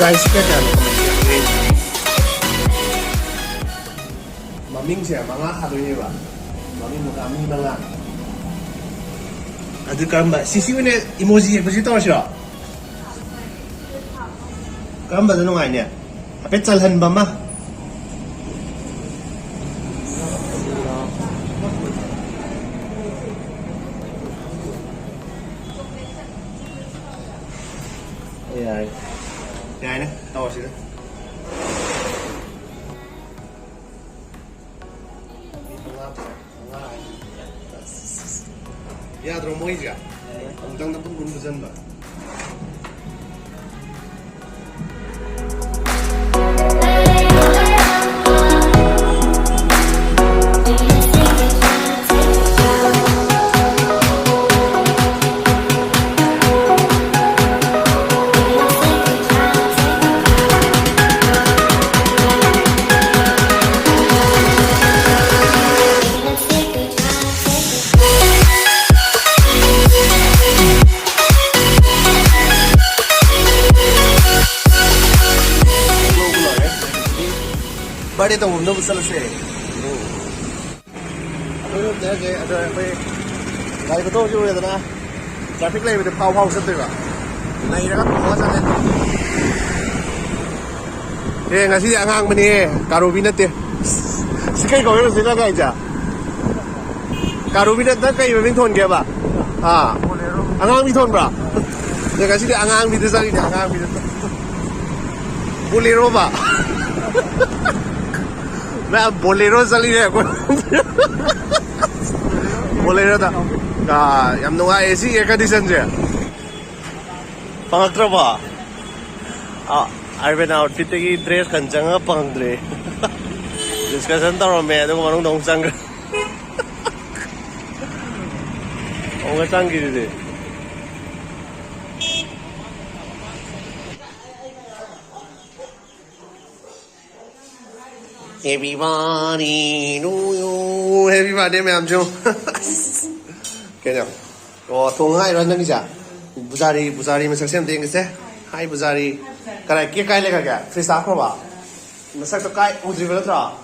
price ka kan maming siya mga kadoy ba maming mo kami mga adu kamba sisi ne emoji ba sito siya kamba ano nga niya apet salhan ba ma ay ay na tawa sila ya dro mo ija ang tang na pun gundusan ba bari to no busal se ado de ge ado pe gai ko to ju re da traffic light de phau phau sat de ba nai ra ka mo sa le ngasi angang mani karubi na te sikai ko yo sila kai ja karubi na ta kai ming thon ge ba ha angang mi thon bra de ngasi de angang mi de sa ni angang mi de bolero ba मैं Bolero चली है Bolero था यम नुआ ऐसी एक condition जे पंगत्रबा urban outfit की dress कंचंगा पंगद्रे discussion तौर में तो मनुंग दong चंग ओंगा चंगी दे Everybody know you. Everybody ma'am jo. Kaya oh thong hai ran nang ja. Buzari masak sem deng se. Hai buzari. Karai ke kai lega kya? Free sa kro ba. Masak to kai udri bela tra.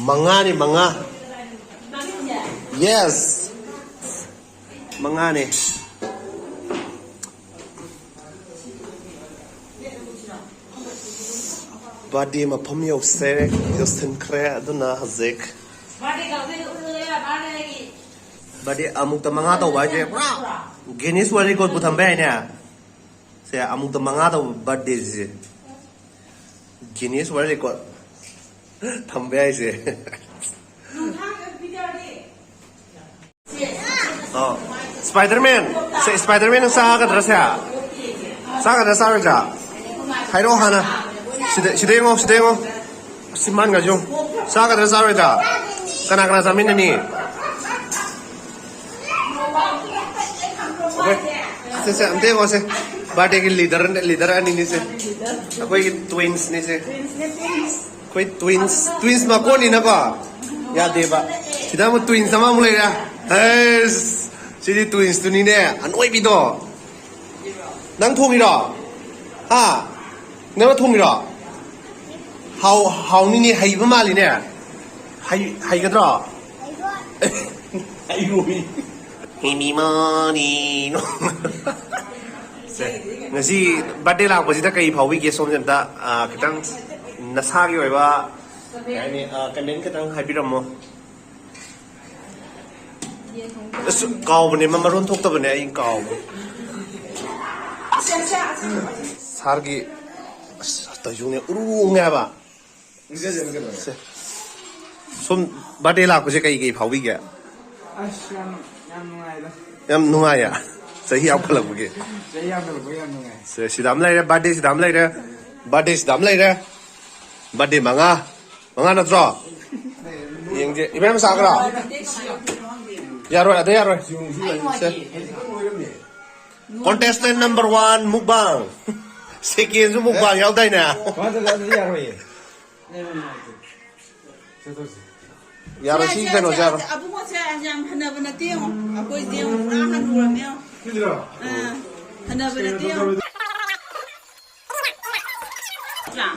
Manga ni manga. Yes. Manga ni. Badi ma pam yo se yo sen kre aduna hazek badi amukta manga to ba je Guinness World Record putham ba ne se amukta manga to birthday je Guinness World Record tham ba je oh Spider-Man se Spider-Man sa ka dra sa ja hairo hana 시대ngo simman ga jong saga dra sawe da kana samin ni okay se amte ko se bate ki leader ani ni se koi twins ni se koi twins ma ko ni na ba ya de ba sida mo twins sama mulai ra es sidi twins tu ni ne anoi bi do nang thong ni do ha nang thong ni do how ni hay ba mali ne hay ga dra hay ui mi mani no ngasi birthday la ko sita kai phawi ge som jam ta kitang nasa gi oi ba yani comment kitang habiram mo kaw bane maron thok ta bane ai kaw sargi ta jung ne uru nga ba som birthday la ko se kai kai phawi ge yam nungai ya sahi aap khala bu ge se sidam lai re birthday sidam lai re birthday manga na tro yeng je ibem sa kra yaroi ade yaroi contestant number 1 mukbang second mukbang yaw dai na yaro si kano jaro abu mo sa jam hana bana tiyo apo diyo ra hanu ra meo hana bana tiyo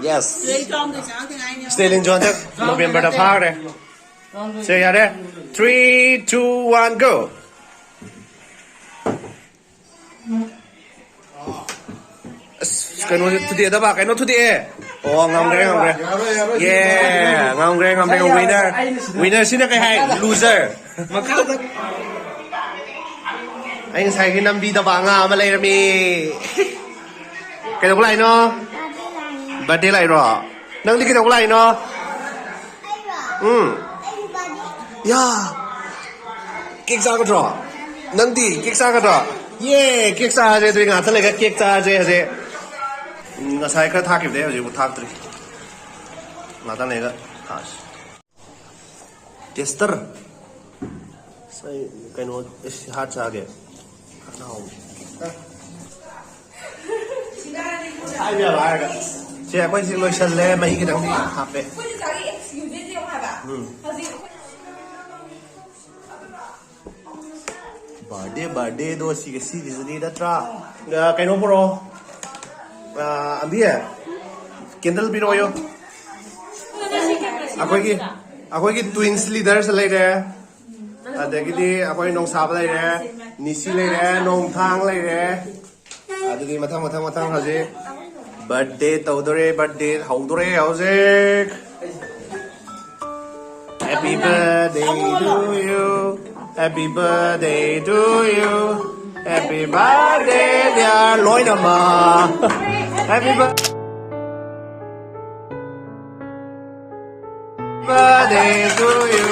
Yes. 最装的想听俺娘。 Sailing John November the park Say yeah 3, 2, 1, go. Cái nó thu địa đó bà, cái nó thu địa. Ồ, ngầm cái. Yeah, ngầm cái winner. Winner xin cái hay, loser. Anh sai cái năm đi đó bà ngà mà lấy ra mi. Cái đó có lại nó. Birthday lại rồi. Nâng đi cái đó có lại nó. Yeah. Cake sao cái đó. Nâng đi, cake sao cái đó. Yeah, cake sao rồi, tôi ngã thằng này cái cake sao rồi. Nga sai ka thak kibde hoje thak tri mata lega hash tester sai kaino hat cha ge now ai bia ba ga che ko si lotion le mai ki dang ni ha pe birthday do si ke si ni da tra kaino pro anh biết à candle pin oil akwai ki twins leaders lai re adagidi akwai nong sab lai re nisi lai re nong thang lai re adagi mathang haje birthday tawdore birthday haudore hauje happy birthday to you happy birthday to you happy birthday dear Loina ma happy birthday to you.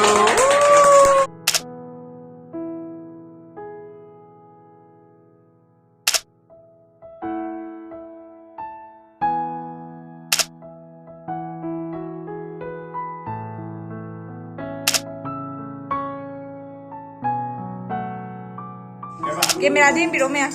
Camera din biro me.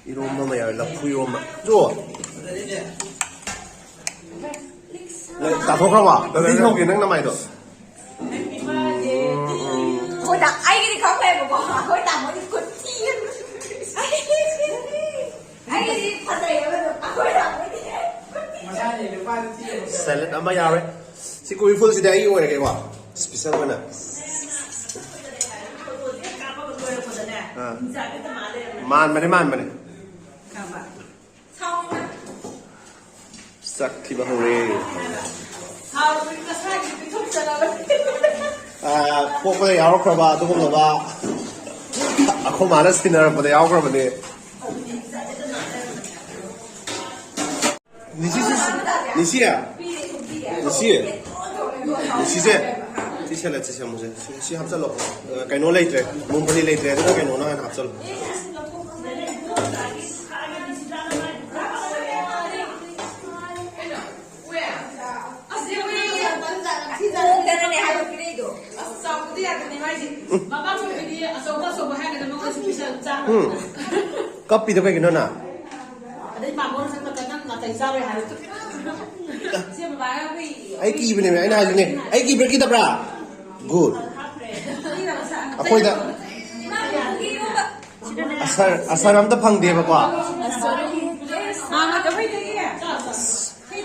Iroma mày là phui iroma. Rồi. Tao không không à? Đi không kiến năng năm mày rồi. Hồi đặt ai cái đi không về một quả hồi đặt một cái cuốn thiên. Ai đi thật đấy mà hồi đặt một cái. Salad ama ya rồi. Si kui full si dai yêu này cái quả. Special one à. Man mà này. Sắc thì bao nhiêu? Pok pada yaw kerba, tu pun kerba. Aku malas dinner pada yaw kerba ni. Nisi ya? Nisi je? Chichela chichela muse. Si hapsalo. Kaino leitre. Mumpali leitre. Ado kaino na hapsalo. Copy the way na. I keep it. I keep it up. Good. Ako ida. Asar the pang deva pa.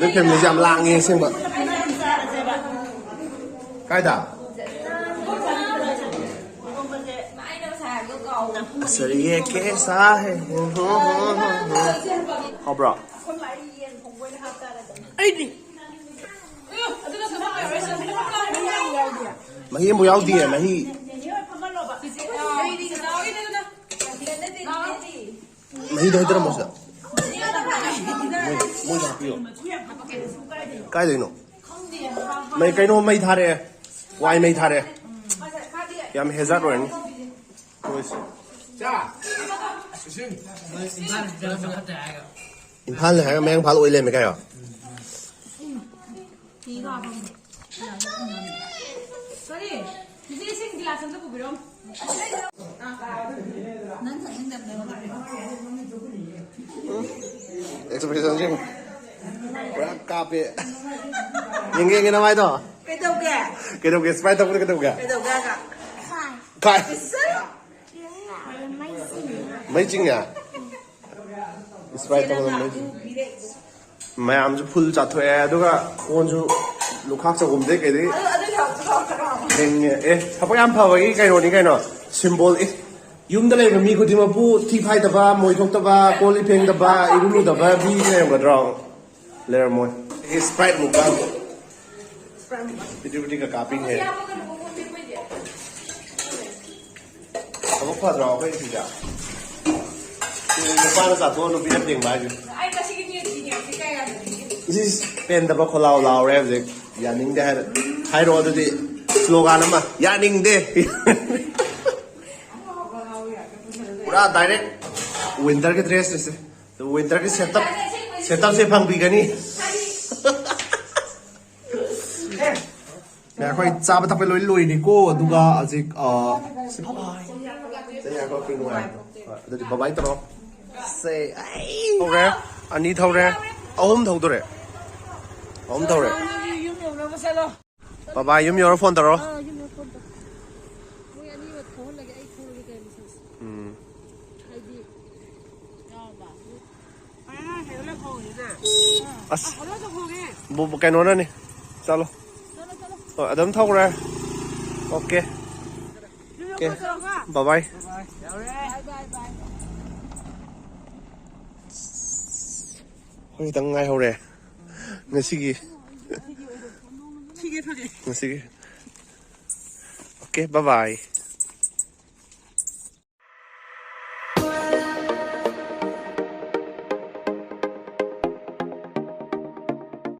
Look at me, I'm lying here. Kaida. Sorry, kesa hai. How bro? Mahi mo yaw diye mahi. Mahi dahi tera mo sa. Mo ja piyo. Kai dei no. Mai kai no mai thare. Why mai thare? Yam hazard ro ni. Imphal le hai meng phal oi le me kai yo. Sorry. This is in glass and the Kubirum. Expression sing. Berapa kape? Yang nama itu? Kedua sprite apa kedua? Kai. Macing ya? Sprite apa macing? Mayam tu full jatuh ya, tu kan konju lukak cakap dek ini. Apa yang apa lagi kaino ni kaino simbol yung dalay kami ko di mapu tipay taba moitok taba koli peng taba irulu taba bi na yung gadrong layer mo sprite mo ba piti ka kaping he ako pa draw ko yung siya paano sa to no pinaping ba yun this pen taba ko lao rev yaning dahil hai ro do di slogan ama yaning de पूरा direct winter के dress जैसे तो winter के setup से फंग भी गनी मैं कोई चाब तक पे लोई नहीं को दुगा अजिक से बाय से को पिंग हुआ तो बाय तो से हो रे अनि थौ रे अहुम थौ रे अहुम थौ रे बाय युम योर फोन तरो Bộ cái nó này, sao luôn? Ở đấm thâu ra, ok, bye bye. Hồi tăng ngay hậu rồi, người xí gì? Người xí gì? Ok, bye bye.